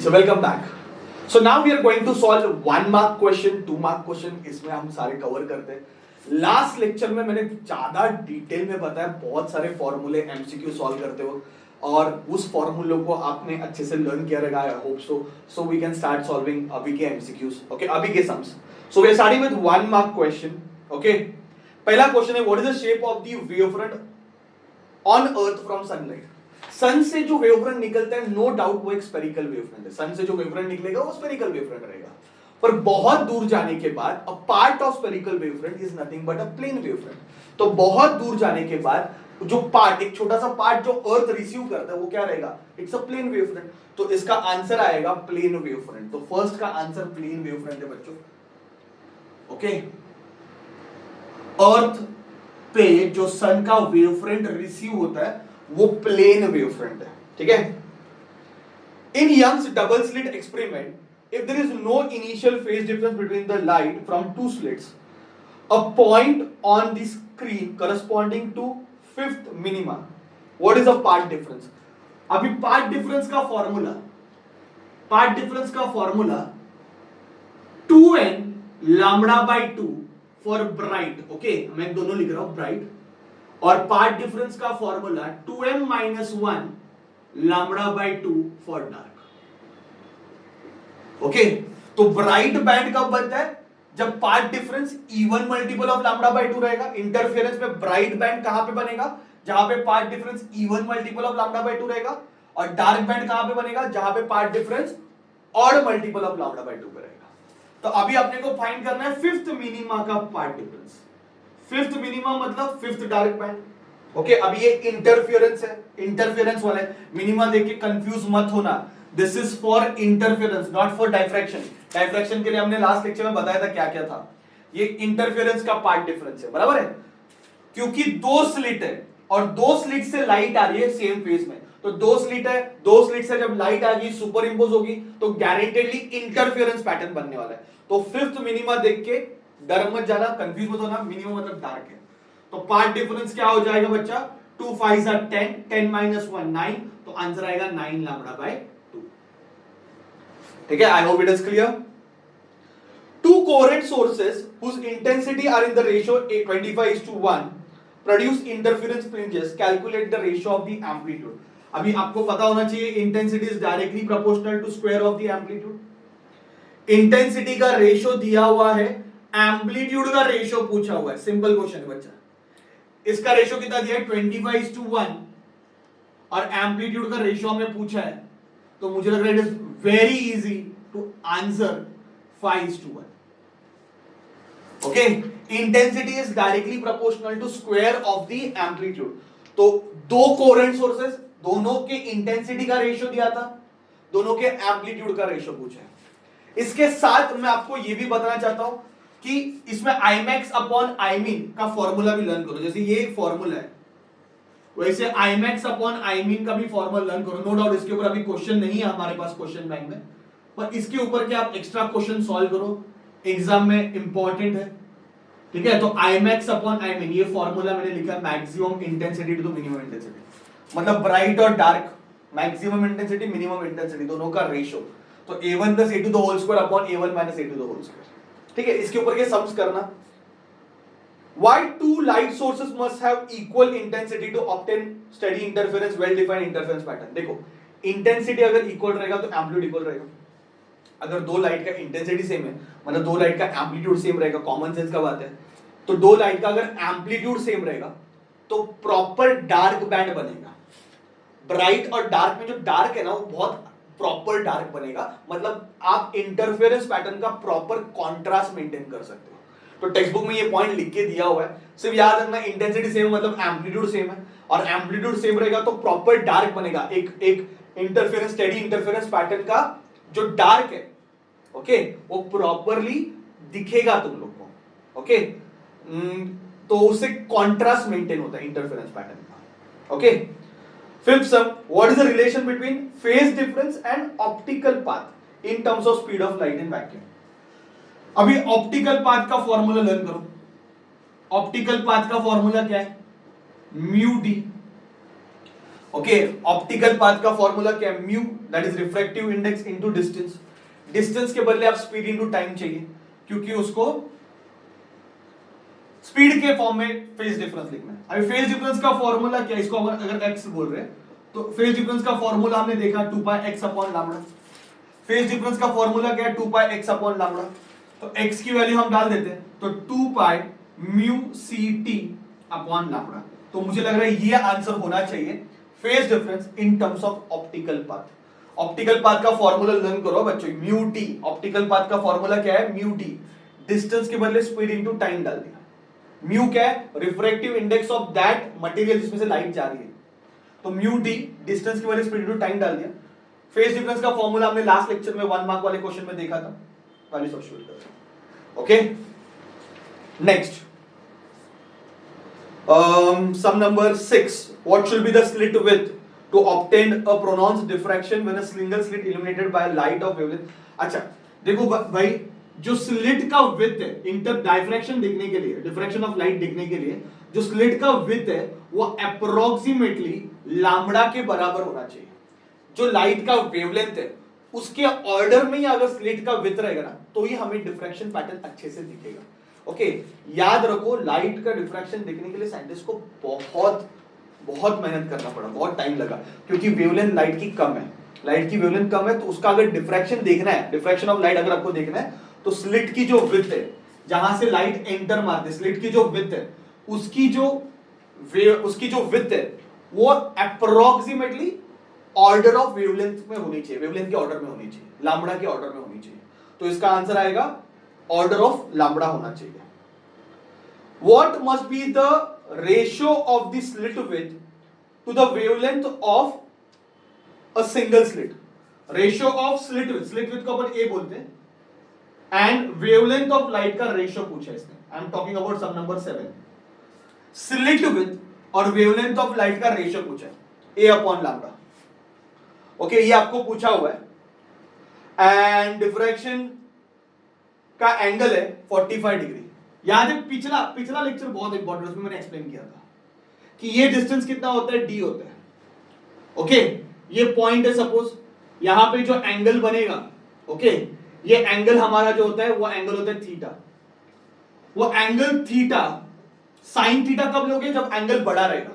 So welcome back. So now we are going to solve 1 mark question, 2 mark question. इसमें हम सारे cover करते हैं. लास्ट लेक्चर में मैंने ज्यादा डिटेल में बताया, बहुत सारे फॉर्मूले एमसीक्यू सॉल्व करते हो और उस फॉर्मूलों को आपने अच्छे से लर्न किया रहेगा. I hope so. So we can start solving अभी के एमसीक्यूज. ओके, अभी के sums. So we are starting with 1 mark question. Okay, पहला क्वेश्चन है what is the shape of the wavefront on earth from sunlight. Sun से जो wavefront निकलता है, नो डाउट वो एक स्फेरिकल वेवफ्रंट है. सन से जो वेवफ्रंट निकलेगा वो स्फेरिकल वेवफ्रंट रहेगा. पर बहुत दूर जाने के बाद a part of spherical wavefront is nothing but a plane wavefront. तो बहुत दूर जाने के बाद जो पार्ट, एक छोटा सा पार्ट जो अर्थ रिसीव करता है वो क्या रहेगा? It's a plane wavefront. तो इसका आंसर आएगा प्लेन वेवफ्रंट. तो फर्स्ट का आंसर प्लेन वेवफ्रंट है बच्चों. ओके, अर्थ पे जो सन का वेवफ्रंट रिसीव होता है वो प्लेन वेवफ्रंट है. ठीक है. In Young's double slit experiment, if there is no initial phase difference between the light from two slits, a point on the screen corresponding to fifth minima, what is the path difference? अभी path difference का formula 2n lambda by 2 for bright. Okay, मैं दोनों लिख रहा हूं, bright. और path difference का formula 2m minus 1 lambda by 2 for dark. Okay, तो ब्राइट बैंड कब बनता है? जब path difference even multiple of lambda by 2 रहेगा. इंटरफेरेंस में ब्राइट बैंड कहां पे बनेगा? जहां पे path difference even multiple of lambda by 2 रहेगा. और डार्क बैंड कहां पे बनेगा? जहां पे path difference odd multiple of lambda by 2 पे रहेगा. तो अभी अपने को फाइंड करना है फिफ्थ मिनिमा का पाथ डिफरेंस. फिफ्थ मिनिमा मतलब फिफ्थ डार्क बैंड. ओके, अभी ये इंटरफेरेंस है, इंटरफेरेंस वाला है. मिनिमा देख के कंफ्यूज मत होना. This is for interference, not for diffraction. Diffraction के लिए हमने लास्ट लेक्चर में बताया था क्या क्या था. ये इंटरफेरेंस का पार्ट डिफरेंस है, बराबर है. क्योंकि दो स्लिट है और दो स्लिट से लाइट आ रही है सेम फेज में. तो दो स्लिट है, दो स्लिट से जब लाइट आ गई सुपर इंपोज होगी तो गारंटेडली इंटरफेरेंस पैटर्न बनने वाला है. तो फिफ्थ मिनिमा देख के डर मत जाना, कंफ्यूज मत होना. मिनिमम मतलब डार्क है. तो पार्ट डिफरेंस क्या हो जाएगा बच्चा? 2 5 are 10, 10 minus 1 9. तो आंसर आएगा 9 lambda by 2. ठीक है, I hope it is clear. Two coherent sources whose intensity are in the ratio 25:1 produce interference fringes. Calculate the ratio of the amplitude. अभी आपको पता होना चाहिए intensity is directly proportional to square of the amplitude. Intensity का ratio दिया हुआ है, amplitude का रेशियो पूछा हुआ है. सिंपल क्वेश्चन है बच्चा. इसका रेशियो कितना दिया है? 25:1 और एम्पलीट्यूड का रेशियो हमें पूछा है. तो मुझे लग रहा है it is very easy to answer 5:1. Okay, intensity is directly proportional to square of the amplitude. तो दो कोहेरेंट सोर्सेस, दोनों के इंटेंसिटी का रेशियो दिया था, दोनों के एम्पलीट्यूड का रेशियो पूछा है. इसके साथ मैं आपको यह भी बताना चाहता हूं कि इसमें Imax अपॉन Imin का फॉर्मूला भी लर्न करो. जैसे ये एक फॉर्मूला है, वैसे Imax अपॉन Imin का भी फॉर्मूला लर्न करो. नो डाउट इसके ऊपर अभी क्वेश्चन नहीं है हमारे पास क्वेश्चन बैंक में, पर इसके ऊपर के आप एक्स्ट्रा क्वेश्चन सॉल्व करो, एग्जाम में इंपॉर्टेंट है. ठीक है, तो Imax अपॉन Imin ये फॉर्मूला मैंने लिखा, maximum intensity to minimum intensity. मतलब ब्राइट और dark, maximum intensity minimum intensity दोनों का रेशियो. तो a1 plus a to the whole square upon a1 minus a to the whole square. ठीक है, इसके ऊपर के सम्स करना. Why two light sources must have equal intensity to obtain steady interference, well defined interference pattern. देखो, intensity अगर equal रहेगा तो एम्पलीट्यूड इक्वल रहेगा. अगर दो लाइट का इंटेंसिटी सेम है, मतलब दो लाइट का एम्पलीट्यूड सेम रहेगा, कॉमन सेंस का बात है. तो दो लाइट का अगर एम्पलीट्यूड सेम रहेगा तो प्रॉपर डार्क बैंड बनेगा. ब्राइट और डार्क में जो डार्क है ना वो बहुत प्रॉपर डार्क बनेगा. मतलब आप इंटरफेरेंस पैटर्न का प्रॉपर कॉन्ट्रास्ट मेंटेन कर सकते हो. तो टेक्स्ट बुक में ये पॉइंट लिख के दिया हुआ है. सिर्फ याद रखना इंटेंसिटी सेम मतलब एम्पलीट्यूड सेम है, और एम्पलीट्यूड सेम रहेगा तो प्रॉपर डार्क बनेगा. एक इंटरफेरेंस, स्टेडी इंटरफेरेंस पैटर्न का जो डार्क है, ओके, वो प्रॉपरली दिखेगा तुम लोग को. ओके, तो उससे कॉन्ट्रास्ट मेंटेन होता है इंटरफेरेंस पैटर्न का. Okay, fifth sum, what is the relation between phase difference and optical path in terms of speed of light in vacuum? अभी ऑप्टिकल पाथ का फॉर्मूला लर्न करो. ऑप्टिकल पाथ का formula क्या है? Mu D. Okay, optical path का formula क्या है? Mu, that is refractive index into distance. Distance के बदले आप स्पीड इनटू टाइम चाहिए, क्योंकि उसको स्पीड के फॉर्म में फेज डिफरेंस लिखना है। अभी फेज डिफरेंस का फॉर्मूला क्या है? इसको अगर x बोल रहे हैं तो फेज डिफरेंस का फॉर्मूला हमने देखा 2 पाई x upon lambda. Phase difference का फॉर्मूला क्या है? 2 पाई x अपॉन लैम्डा। तो x की वैल्यू हम डाल देते हैं, तो 2 पाई म्यू ct अपॉन लैम्डा। तो मुझे लग रहा है ये आंसर होना चाहिए phase difference in terms of optical path. Optical path का फॉर्मूला लर्न करो बच्चों, म्यू t। ऑप्टिकल पाथ का फॉर्मूला क्या है? Mu t। डिस्टेंस के बदले स्पीड इनटू टाइम डाल दिया। म्यू क्या है? Refractive index of that material जिसमें से लाइट जा रही है। तो म्यू टी, डिस्टेंस की वजह स्पीड इनटू टाइम डाल दिया। फेज डिफरेंस का फॉर्मूला हमने लास्ट लेक्चर में 1 मार्क वाले क्वेश्चन में देखा था, वैल्यू सब्स्टिट्यूट कर। Okay, next sum number 6, what should be the slit width to obtain a pronounced diffraction when a single slit illuminated by light of wavelength. अच्छा देखो भाई, जो स्लिट का विड्थ है इंटर डायफ्रैक्शन देखने के लिए, डिफ्रैक्शन ऑफ लाइट देखने के लिए, जो स्लिट का विड्थ है वो अप्रोक्सीमेटली लैम्डा के बराबर होना चाहिए। जो लाइट का वेवलेंथ है उसके ऑर्डर में ही अगर स्लिट का विड्थ रहेगा ना, तो ही हमें डिफ्रैक्शन पैटर्न अच्छे से दिखेगा। ओके, याद रखो लाइट का डिफ्रैक्शन देखने के लिए साइंटिस्ट को बहुत मेहनत करना पड़ा, बहुत टाइम लगा, क्योंकि वेवलेंथ लाइट की कम है। लाइट की वेवलेंथ कम है, तो उसका अगर डिफ्रैक्शन देखना है, डिफ्रैक्शन ऑफ लाइट अगर आपको देखना है, तो स्लिट की जो विड्थ है, जहां से लाइट एंटर मारते, स्लिट की जो विड्थ है, उसकी जो विड्थ है वो अप्रोक्सीमेटली ऑर्डर ऑफ वेवलेंथ में होनी चाहिए, वेवलेंथ के ऑर्डर में होनी चाहिए, लैम्डा के ऑर्डर में होनी चाहिए। तो इसका आंसर आएगा ऑर्डर ऑफ लैम्डा होना चाहिए। What must be the ratio of the slit width to the wavelength of a single slit? Ratio of slit width को अपन ए बोलते हैं, एंड वेवलेंथ ऑफ लाइट का रेशियो पूछा इसने। I am talking about sum number 7। Slit width और wavelength of light का ratio पूछा है, ए अपॉन लैम्डा। ओके, ये आपको पूछा हुआ है, एंड डिफ्रैक्शन का एंगल है 45 डिग्री। याद है पिछला लेक्चर बहुत इंपॉर्टेंट, उसमें मैंने एक्सप्लेन किया था कि ये डिस्टेंस कितना होता है? डी होता है। ओके, ये पॉइंट है, सपोज यहां पे जो एंगल बनेगा, ओके, ये एंगल हमारा जो होता है वो एंगल होता है थीटा। वो एंगल थीटा, साइन थीटा कब लोगे? जब एंगल बड़ा रहेगा।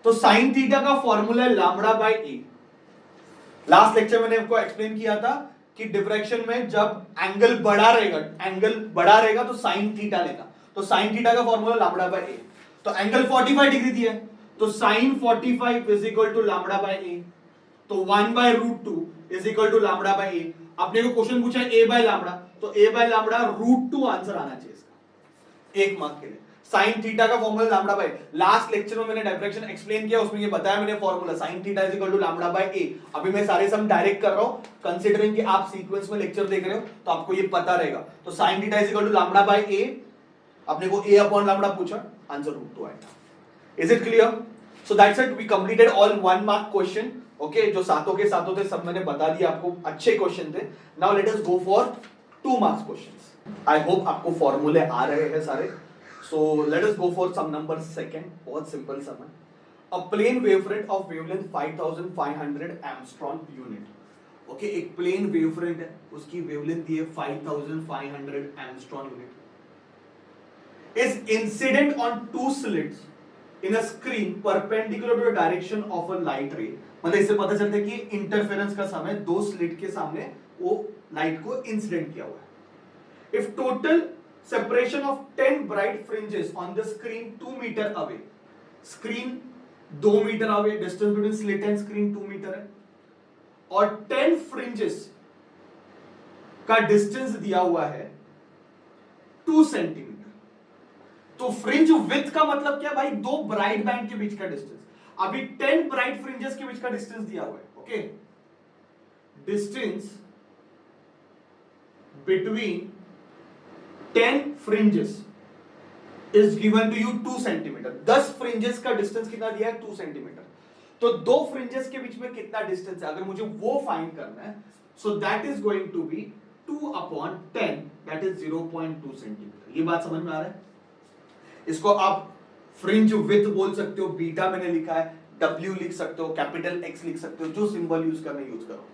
तो साइन थीटा का फॉर्मूला है lambda by A. Last lecture मैंने आपको एक्सप्लेन किया था कि डिफ्रैक्शन में जब एंगल बड़ा रहेगा तो साइन थीटा लेगा। तो साइन थीटा का फॉर्मूला लैम्डा बाय ए। तो एंगल 45 डिग्री दिया है, तो sine 45 is equal to lambda by a. तो 1/√2 is equal to lambda by a. अपने को क्वेश्चन पूछा है a बाय लैम्डा, तो a बाय लैम्डा √2 आंसर आना चाहिए इसका, 1 मार्क के लिए। साइन थीटा का formula lambda by, last lecture में मैंने डायरेक्शन एक्सप्लेन किया, उसमें ये बताया मैंने formula, sine theta is equal to lambda by a। अभी मैं सारे सम डायरेक्ट कर रहा हूं, कंसीडरिंग कि आप सीक्वेंस में लेक्चर देख रहे हो तो आपको ये पता रहेगा। तो sine theta is equal to lambda by a, अपने को a अपॉन लैम्डा पूछा, आंसर √2 आएगा। Is it clear? So that's it, we completed all 1 mark question. Okay, जो सातों के सातों थे सब मैंने बता दिया आपको, अच्छे क्वेश्चन थे। Now let us go for 2 marks questions. I hope आपको फॉर्मूले आ रहे हैं सारे। So let us go for sum number 2, बहुत सिंपल सम है। A plane wavefront of wavelength 5500 angstrom unit. Okay, एक प्लेन वेवफ्रंट है, उसकी वेवलेंथ दी है 5500 angstrom unit, is incident on 2 slits in a screen perpendicular to the direction of a light ray। मतलब इससे पता चलता है कि इंटरफेरेंस का समय 2 स्लिट के सामने वो लाइट को इंसिडेंट किया हुआ है। If total separation of 10 bright fringes on the screen 2 metre away, screen 2 metre away, distance between slit and screen 2 metre है, और 10 फ्रिंजेस का डिस्टेंस दिया हुआ है 2 सेंटीमीटर। तो फ्रिंज विड्थ का मतलब क्या भाई? 2 ब्राइट बैंड के बीच का डिस्टेंस। अभी 10 ब्राइट फ्रिंजेस के बीच का डिस्टेंस दिया हुआ है। Okay, distance between 10 fringes is given to you 2 centimetre. 10 fringes का डिस्टेंस कितना दिया है? 2 सेंटीमीटर। तो 2 फ्रिंजेस के बीच में कितना डिस्टेंस है, अगर मुझे वो फाइंड करना है, so that is going to be 2/10, that is 0.2 centimetre. ये बात समझ में आ रहा है? इसको आप फ्रिंज विड्थ बोल सकते हो, बीटा मैंने लिखा है, W लिख सकते हो, कैपिटल X लिख सकते हो, जो सिंबल यूज करना यूज करो।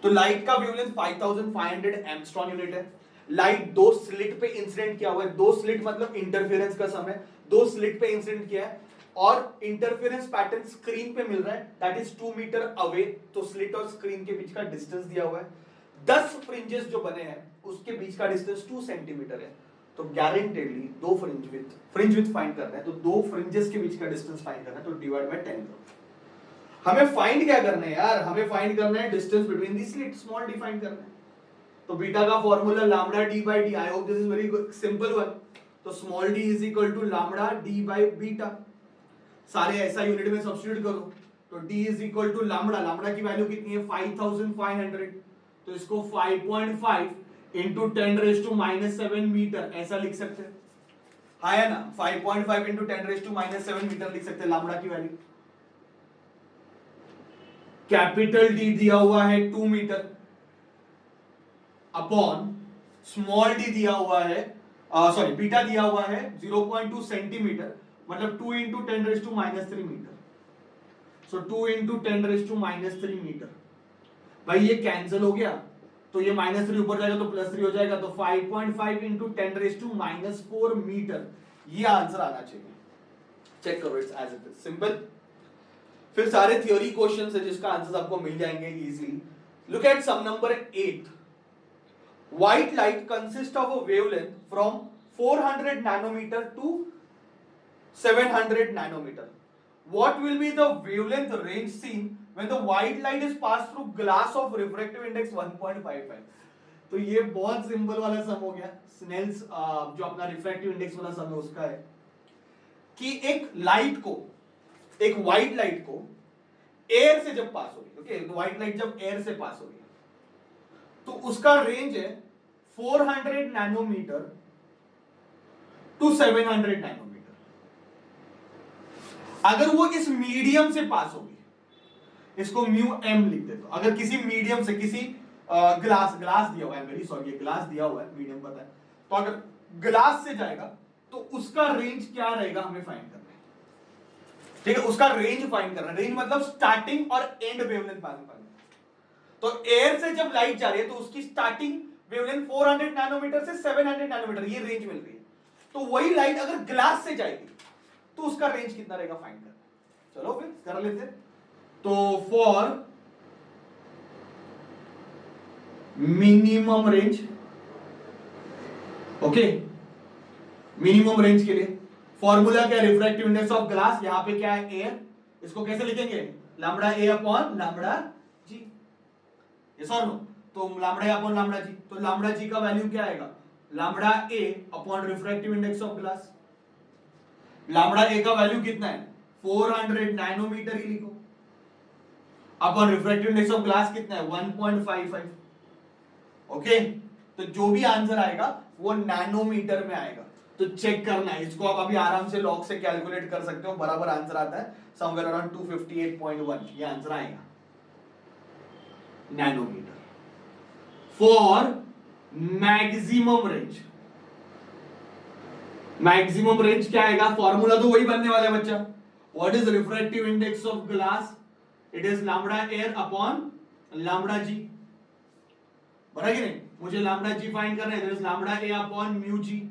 तो लाइट का वेवलेंथ 5500 एंगस्ट्रॉम यूनिट है। लाइट दो स्लिट पे इंसिडेंट किया हुआ है, दो स्लिट मतलब इंटरफेरेंस का समय, दो स्लिट पे इंसिडेंट किया है और इंटरफेरेंस पैटर्न स्क्रीन पे मिल रहा है, दैट इज 2 मीटर अवे। तो स्लिट और स्क्रीन के बीच का डिस्टेंस दिया हुआ है, 10 फ्रिंजेस जो बने हैं उसके बीच का डिस्टेंस 2 सेंटीमीटर है। तो गारंटेडली दो फ्रिंज विथ फाइंड करना है, तो दो फ्रिंजेस के बीच का डिस्टेंस फाइंड करना है, तो डिवाइड बाय 10 करो। हमें फाइंड क्या करना है यार, हमें फाइंड करना है distance between the slit, small D find करना है। तो बीटा का formula lambda D by D, I hope this is very simple one. तो small D is equal to lambda D by beta, सारे ऐसा यूनिट में सब्स्टिट्यूट करो। तो d is equal to lambda, lambda की वैल्यू कितनी है 5500, तो इसको 5.5 इंटू 10⁻⁻7 मीटर ऐसा लिख सकते हैं, हाँ है ना, 5.5 इंटू 10⁻⁻7 मीटर लिख सकते हैं लैम्डा की वैल्यू। कैपिटल D दिया हुआ है 2 मीटर अपॉन स्मॉल d दिया हुआ है, सॉरी बीटा दिया हुआ है 0.2 सेंटीमीटर, मतलब 2 इंटू 10⁻³ मीटर। सो 2 इंटू 10⁻³ मीटर। भाई ये कैंसिल हो गया, तो ये -3 ऊपर जाएगा तो +3 हो जाएगा, तो 5.5 इंटू 10⁻⁻4 मीटर, ये आंसर आना चाहिए। चेक करो, it's as it is simple. फिर सारे थ्योरी क्वेश्चंस है जिसका आंसर आपको मिल जाएंगे easily. Look at sum number 8। White light consist of a wavelength from 400 nanometre to 700 nanometer. What will be the wavelength range seen when the white light is passed through glass of refractive index 1.55? तो ये बहुत simple वाला सम हो गया, Snell's जो अपना refractive index वाला सम है उसका है कि एक लाइट को, एक व्हाइट लाइट को एयर से जब पास होगी, ओके, तो व्हाइट लाइट जब एयर से पास होगी तो उसका रेंज है 400 नैनोमीटर टू 700 नैनोमीटर। अगर वो इस मीडियम से पास होगी, इसको म्यू एम लिख दे, तो अगर किसी मीडियम से, किसी ग्लास दिया हुआ है, वेरी सॉरी ये ग्लास दिया हुआ है, मीडियम पता है, तो अगर ग्लास से जाएगा तो उसका रेंज क्या रहेगा हमें फाइंड करना है, ठीक है, उसका रेंज फाइंड करना है। रेंज मतलब स्टार्टिंग और एंड वेवलेंथ फाइंड करना है। तो एयर से जब लाइट जा रही है तो उसकी स्टार्टिंग वेवलेंथ 400 नैनोमीटर से 700 नैनोमीटर, ये रेंज मिल रही है। तो वही लाइट अगर ग्लास से जाएगी तो उसका रेंज कितना रहेगा फाइंड करना। चलो फिर कर लेते। तो for minimum range, okay, minimum range के लिए फॉर्मूला क्या है, रिफ्रैक्टिव इंडेक्स ऑफ ग्लास, यहां पे क्या है एयर, इसको कैसे लिखेंगे, lambda A upon lambda G, yes और नो, तो lambda A upon lambda G, तो लैम्डा जी का वैल्यू क्या आएगा, lambda A upon refractive index of glass. Lambda A का वैल्यू कितना है 400 नैनोमीटर ही लिखो, upon refractive index of glass कितना है 1.55, ओके। तो जो भी आंसर आएगा वो नैनोमीटर में आएगा, तो चेक करना है इसको, आप अभी आराम से लॉग से कैलकुलेट कर सकते हो, बराबर आंसर आता है समवेयर अराउंड 258.1, ये आंसर आएगा nanometre. For maximum range, maximum range क्या आएगा, फॉर्मूला तो वही बनने वाला है बच्चा, what is refractive index of glass, it is lambda air upon lambda G, बराबर कि नहीं, मुझे लैम्डा जी फाइंड करना है, it is lambda A upon mu G.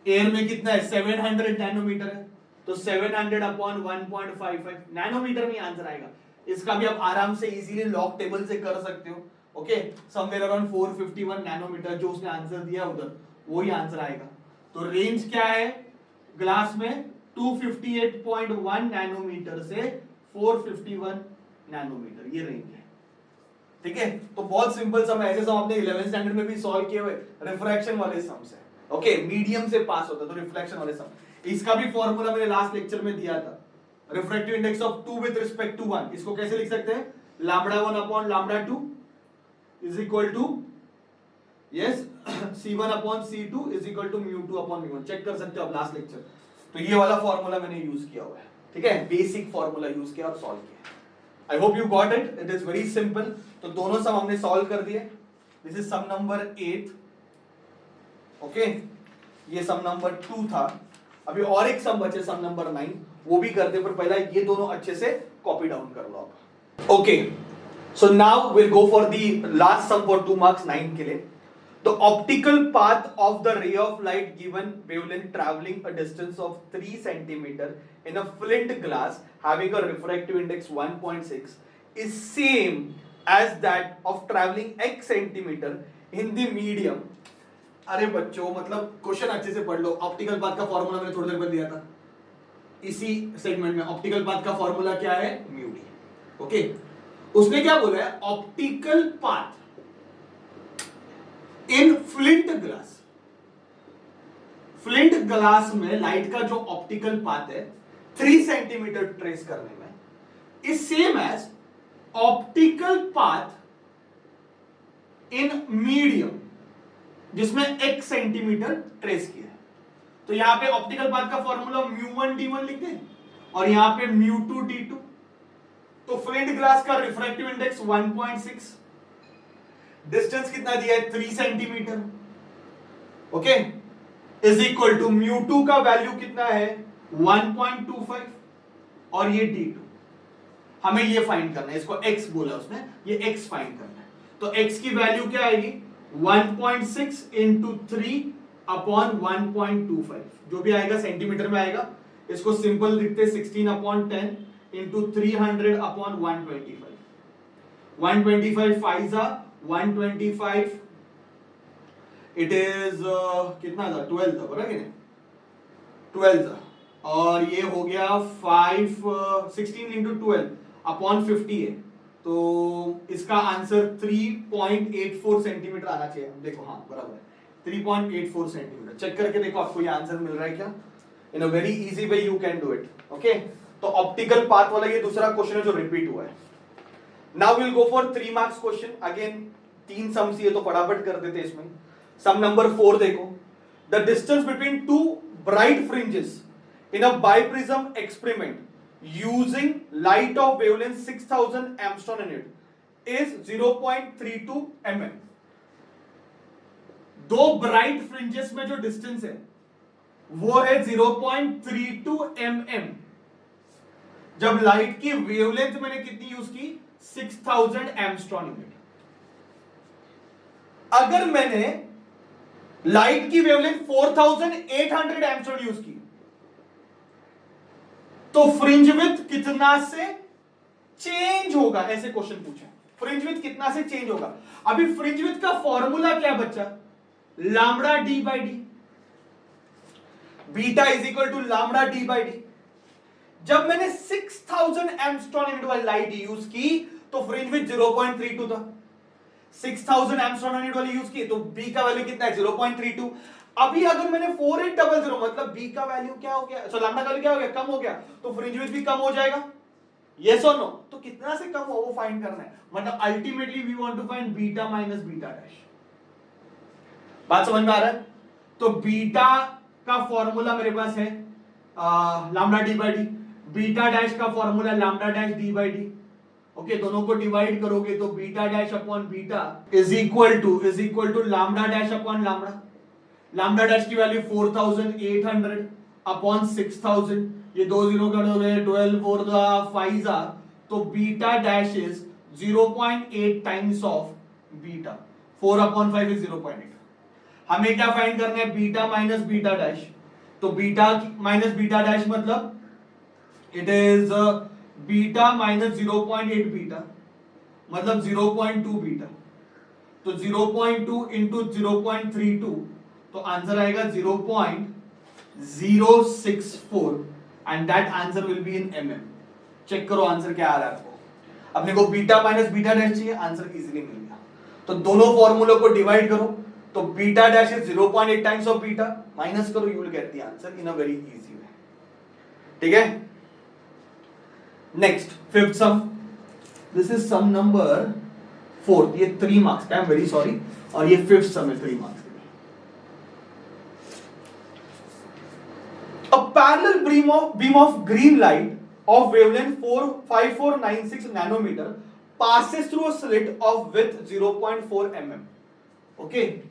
Air में कितना है 700 नैनोमीटर है, तो 700 अपॉन 1.55 नैनोमीटर में आंसर आएगा। इसका भी आप आराम से इजीली लॉग टेबल से कर सकते हो, ओके, समवेयर अराउंड 451 नैनोमीटर जो उसने आंसर दिया उधर वही आंसर आएगा। तो रेंज क्या है ग्लास में 258.1 नैनोमीटर से 451 नैनोमीटर, ये रेंज है, ठीक है। तो बहुत सिंपल सम है, ऐसे सम आपने 11th स्टैंडर्ड में भी सॉल्व किए हुए, रिफ्रैक्शन वाले सम्स है, ओके, मीडियम से पास होता तो रिफ्लेक्शन वाले सम। इसका भी फॉर्मूला मैंने लास्ट लेक्चर में दिया था, refractive index of 2 with respect to 1, इसको कैसे लिख सकते हैं, lambda 1 upon lambda 2 is equal to, yes, C1 upon C2 is equal to μ2 upon μ1, check कर सकते हो आप लास्ट लेक्चर। तो ये वाला फॉर्मूला मैंने यूज किया हुआ है, ठीक है, बेसिक फॉर्मूला यूज किया और सॉल्व किया। I hope you got it, it is very simple. तो दोनों सम हमने सॉल्व कर दिए, this is sum number 8, okay, ये सम नंबर 2 था। अभी और एक सम बचे, सम नंबर 9, वो भी करते, पर पहला ये दोनों अच्छे से कॉपी डाउन कर लो आप। Okay, so now will go for the last sum for 2 marks 9 के लिए। The optical path of the ray of light given wavelength traveling a distance of 3 centimeter in a flint glass having a refractive index 1.6 is same as that of traveling x centimeter in the medium। अरे बच्चों, मतलब question अच्छे से पढ़ लो। Optical path का formula मैंने थोड़ी देर पहले दिया था इसी सेगमेंट में। ऑप्टिकल पाथ का फॉर्मूला क्या है? Mu D. ओके, उसने क्या बोला है? ऑप्टिकल पाथ इन फ्लिंट ग्लास। फ्लिंट ग्लास में लाइट का जो ऑप्टिकल पाथ है 3 सेंटीमीटर ट्रेस करने में is same as optical path in medium जिसमें 1 सेंटीमीटर ट्रेस किया है। तो यहां पे ऑप्टिकल पाथ का फॉर्मूला μ1 d1 लिख दें और यहां पे μ2 d2। तो फ्लिंट ग्लास का रिफ्रैक्टिव इंडेक्स 1.6, डिस्टेंस कितना दिया है? 3 centimetre. Okay, is equal to μ2 का वैल्यू कितना है? 1.25 और ये d2। हमें ये फाइंड करना है, इसको x बोला उसने, ये x फाइंड करना है। तो x की वैल्यू क्या आएगी? 1.6 इंटू 3 अपॉन 1.25, जो भी आएगा सेंटीमीटर में आएगा। इसको सिंपल लिखते 16 upon 10 into 300 upon 125। 125 5 125, it is कितना था? 12 था, बराबर है कि नहीं? 12 था, और ये हो गया 16 इंटू 12 अपॉन 50 है। तो इसका आंसर 3.84 सेंटीमीटर आना चाहिए। देखो, हाँ बराबर है, 3.84 सेंटीमीटर। चेक करके देखो आपको ये आंसर मिल रहा है क्या? In a very easy way you can do it. Okay, तो ऑप्टिकल पाथ वाला ये दूसरा क्वेश्चन है जो रिपीट हुआ है। Now we'll go for 3 marks question. Again 3 sums ये तो फटाफट कर देते इसमें। Sum number 4 देखो। The distance between two bright fringes in a biprism experiment using light of wavelength 6000 Armstrong unit is 0.32 mm। दो ब्राइट फ्रिंजेस में जो डिस्टेंस है वो है 0.32 mm। जब लाइट की वेवलेंथ मैंने कितनी यूज की? 6000 एंगस्ट्रॉम यूनिट। अगर मैंने लाइट की वेवलेंथ 4800 एंगस्ट्रॉम यूज की तो फ्रिंज विड्थ कितना से चेंज होगा? ऐसे क्वेश्चन पूछे, फ्रिंज विड्थ कितना से चेंज होगा? अभी फ्रिंज विड्थ का फॉर्मूला क्या बच्चा? Lambda D by D. Beta is equal to lambda D by D. जब मैंने 6000 एंगस्ट्रॉम यूनिट वाली लाइट यूज की तो फ्रिंज विड्थ 0.32 था। 6000 एंगस्ट्रॉम यूनिट वाली यूज की तो बी का वैल्यू कितना है? 0.32। अभी अगर मैंने 4800 मतलब बी का वैल्यू क्या हो गया? सो लैम्बडा का वैल्यू क्या हो गया? कम हो गया। तो फ्रिंज विड्थ भी कम हो जाएगा। यस और नो? तो कितना से कम हो वो फाइंड करना है। मतलब ultimately we want to find beta minus beta dash. बात समझ में आ रहा है? तो बीटा का फॉर्मूला मेरे पास है lambda D by D. Beta dash का formula lambda dash D by D. Okay, दोनों को डिवाइड करोगे तो beta dash upon beta is equal to lambda dash upon lambda. Lambda dash की वैल्यू 4800 अपॉन 6000, ये दो जीरो कर दोगे 12 4 5 तो beta dash is 0.8 times of beta. 4 upon 5 is 0.8। हमें क्या फाइंड करना है? Beta minus beta dash. तो बीटा माइनस बीटा डैश मतलब it is beta minus 0.8 beta मतलब 0.2 बीटा। तो 0.2 इंटू 0.32 तो आंसर आएगा 0.064 and that answer will be in mm। Check करो आंसर क्या आ रहा है आपको। अपने को बीटा माइनस बीटा डैश चाहिए, आंसर इजीली मिल गया। तो दोनों फॉर्मूलों को डिवाइड करो तो beta dash is 0.8 times of beta, minus करो you will get the answer in a very easy way. ठीक है, next fifth sum. This is sum number 4। ये 3 मार्क्स का, आई एम वेरी सॉरी, और ये फिफ्थ सम है 3 मार्क्स के लिए। A parallel beam of green light of wavelength 5496 nanometer passes through a slit of width 0.4 mm. Okay.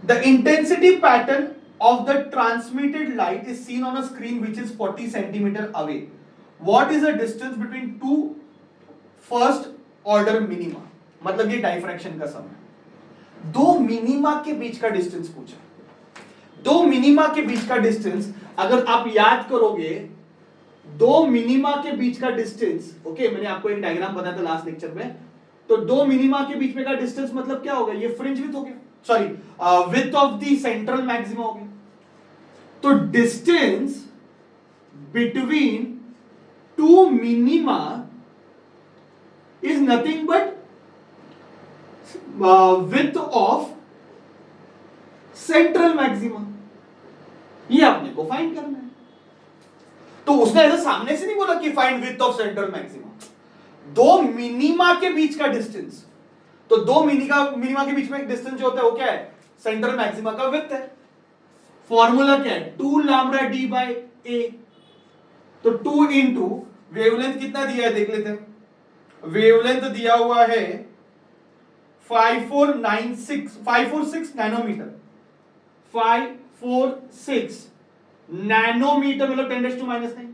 The intensity pattern of the transmitted light is seen on a screen which is 40 centimeter away. What is the distance between two first order minima? मतलब ये diffraction का सम है। दो minima के बीच का distance पूछा। दो minima के बीच का डिस्टेंस अगर आप याद करोगे, दो मिनिमा के बीच का डिस्टेंस, ओके, मैंने आपको एक डायग्राम बताया था लास्ट लेक्चर में, तो दो मिनिमा के बीच में का डिस्टेंस मतलब क्या होगा, ये फ्रिंज विड्थ हो गया, sorry width of the central maxima हो गया। तो distance between two minima is nothing but width of central maxima, ये आपने को फाइंड करना है। तो उसने ऐसा सामने से नहीं बोला कि find width of central maxima, दो मिनिमा के बीच का डिस्टेंस, तो दो मिनिमा के बीच में एक डिस्टेंस जो होता है वो क्या है, सेंट्रल मैक्सिमा का विड्थ है। फॉर्मूला क्या है, 2 लैम्बडा डी बाय ए। तो 2 इंटू वेवलेंथ कितना दिया है देख लेते हैं, वेवलेंथ दिया हुआ है 546 नैनोमीटर, 546 नैनोमीटर मतलब 10⁻⁻⁹।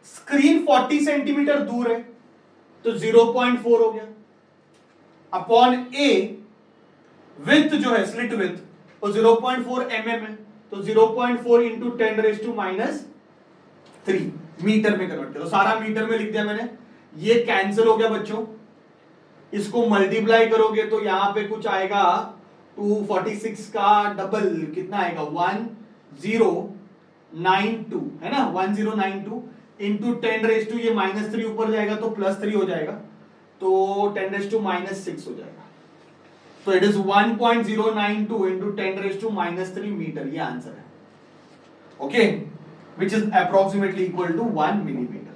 स्क्रीन 40 सेंटीमीटर दूर है तो 0.4 हो गया अपॉन ए, विड्थ जो है स्लिट विड्थ वो 0.4 mm है, तो 0.4 इंटू 10⁻³ मीटर में कन्वर्ट करो। सारा मीटर में लिख दिया मैंने, ये कैंसिल हो गया बच्चों, इसको मल्टीप्लाई करोगे तो यहां पे कुछ आएगा 246 का डबल कितना आएगा 1092 है ना, 1092 इंटू 10⁻, ये -3 ऊपर जाएगा तो +3 हो जाएगा, तो 10⁻⁻⁶ हो जाएगा। तो इट इज 1.092 इंटू 10⁻³ मीटर, ये आंसर है। Okay, which is approximately equal to 1 millimetre,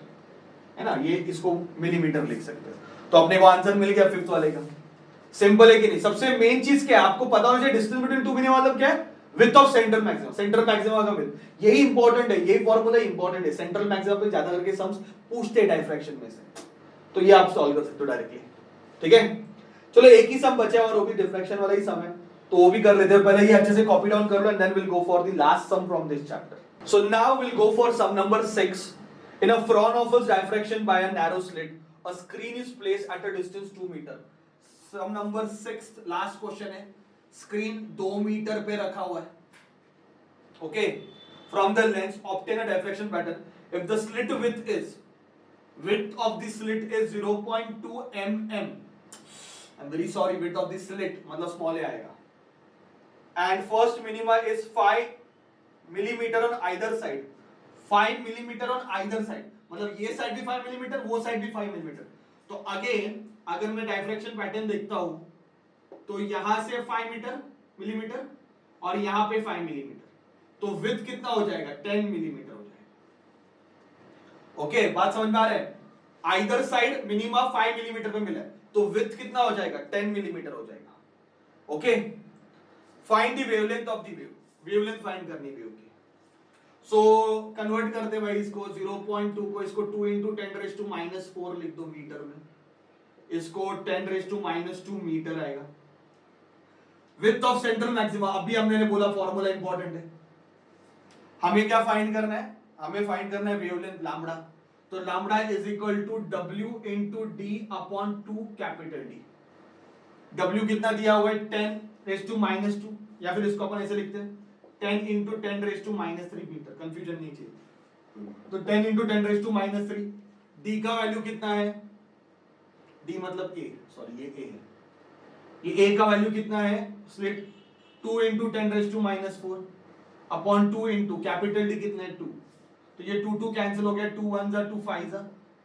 है ना, ये इसको मिलीमीटर लिख सकते हैं। तो अपने को आंसर मिल गया फिफ्थ वाले का। सिंपल है कि नहीं? सबसे मेन चीज क्या है, आपको पता होना चाहिए डिस्टेंस बिटवीन टू मिनिमा मतलब क्या है, width of central maxima, central maxima का विड्थ, यही इंपॉर्टेंट है, यही फॉर्मूला इंपॉर्टेंट है। सेंट्रल मैक्सिमा पे ज्यादा करके सम्स पूछते हैं डाइफ्रैक्शन में से, तो ये आप सॉल्व कर सकते हो डायरेक्टली, ठीक है। चलो एक ही सम बचा और वो भी डिफ्रैक्शन वाला ही सम है, तो वो भी कर लेते हैं। पहले ये अच्छे से कॉपी डाउन कर लो and then will go for the last sum from this chapter. So now will go for sum number 6। In a Fraunhofer's diffraction by a narrow slit, a screen is placed at a distance 2 meter. Sum number 6 last question है, screen 2 metre पे रखा हुआ है, okay, from the lens obtain a diffraction pattern if the slit width of the slit is 0.2 mm. I'm very sorry, width of the slit मतलब small a आएगा, and first minima is 5 millimeter on either side, 5 millimeter on either side मतलब ये side भी 5 millimetre, वो side भी 5 millimetre. तो again अगर मैं डाइफ्रैक्शन पैटर्न देखता हूं तो यहां से 5 मिलीमीटर और यहां पे 5 मिलीमीटर, तो विड्थ कितना हो जाएगा 10 मिलीमीटर हो जाएगा। ओके, बात समझ में आ रहा है? आइदर साइड मिनिमा 5 मिलीमीटर पे मिला है तो विड्थ कितना हो जाएगा 10 मिलीमीटर हो जाएगा। Okay, find the wavelength of the wave, wavelength find करनी वेव की। सो कन्वर्ट करते भाई इसको 0.2 को, इसको 2 इंटू 10⁻⁻⁴ लिख दो मीटर में, इसको 10⁻⁻² मीटर आएगा। विड्थ ऑफ सेंट्रल मैक्सिमा, अभी हमने बोला फॉर्मूला इंपॉर्टेंट है, हमें क्या फाइंड करना है, हमें फाइंड करना है वेवलेंथ लैम्बडा। तो lambda is equal to W into D upon 2 capital D। W कितना दिया हुआ है 10⁻², या फिर इसको अपन ऐसे लिखते हैं 10 इंटू 10⁻³ मीटर, कंफ्यूजन नहीं चाहिए। तो 10 इंटू 10⁻³ D का वैल्यू कितना है, D मतलब A, सॉरी ये A है, ये A का वैल्यू कितना है, slit 2 into 10⁻⁴ upon 2 into capital D कितना है 2, तो ये 2 कैंसिल हो गया, 2 1 2 5,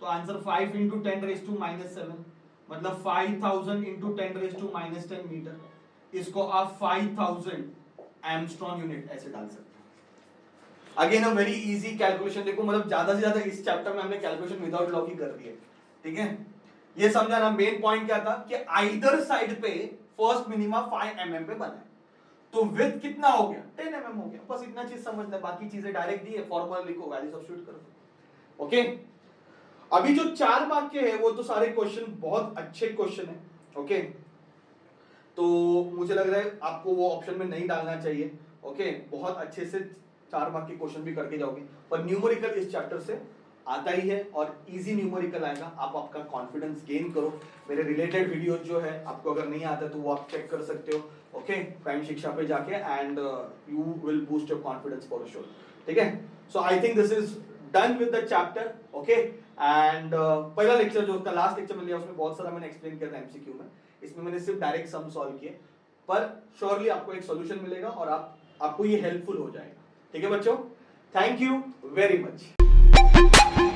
तो आंसर 5 इंटू 10⁻⁻⁷ मतलब 5000 इंटू 10⁻⁻10 मीटर। इसको आप 5000 एमस्ट्रॉन यूनिट ऐसे डाल सकते हैं। Again a very easy calculation, देखो मतलब ज्यादा से ज्यादा इस चैप्टर में हमने कैलकुलेशन विदाउट लॉग ही कर दी है, ठीक है। ये समझाना, मेन पॉइंट क्या था कि आइदर साइड पे फर्स्ट मिनिमा 5 mm पे बना है, तो विड्थ कितना हो गया 10 mm हो गया, बस इतना चीज समझना, बाकी चीजें डायरेक्ट दी है, फॉर्मूला लिखो, वैल्यू सब्स्टिट्यूट करो, ओके। अभी जो 4 मार्क के है वो तो सारे क्वेश्चन बहुत अच्छे क्वेश्चन है, ओके। तो मुझे लग रहा है आपको वो ऑप्शन में नहीं डालना चाहिए, ओके बहुत अच्छे से 4 मार्क के क्वेश्चन भी करके जाओगे, पर न्यूमेरिकल इस चैप्टर से आता ही है और इजी न्यूमेरिकल आएगा। आप आपका कॉन्फिडेंस गेन करो। मेरे रिलेटेड वीडियोस जो है आपको अगर नहीं आता तो वो आप चेक कर सकते हो, ओके, प्राइम शिक्षा पे जाके, and you will boost your confidence for sure, ठीक है। So I think this is done with the chapter, okay. And पहला लेक्चर जो उसका लास्ट लेक्चर में लिया उसमें बहुत सारा मैंने एक्सप्लेन किया था एमसीक्यू में, इसमें मैंने सिर्फ डायरेक्ट सम सॉल्व किए, पर श्योरली आपको एक सॉल्यूशन मिलेगा और आपको ये हेल्पफुल हो जाएगा, ठीक है बच्चों। Thank you very much.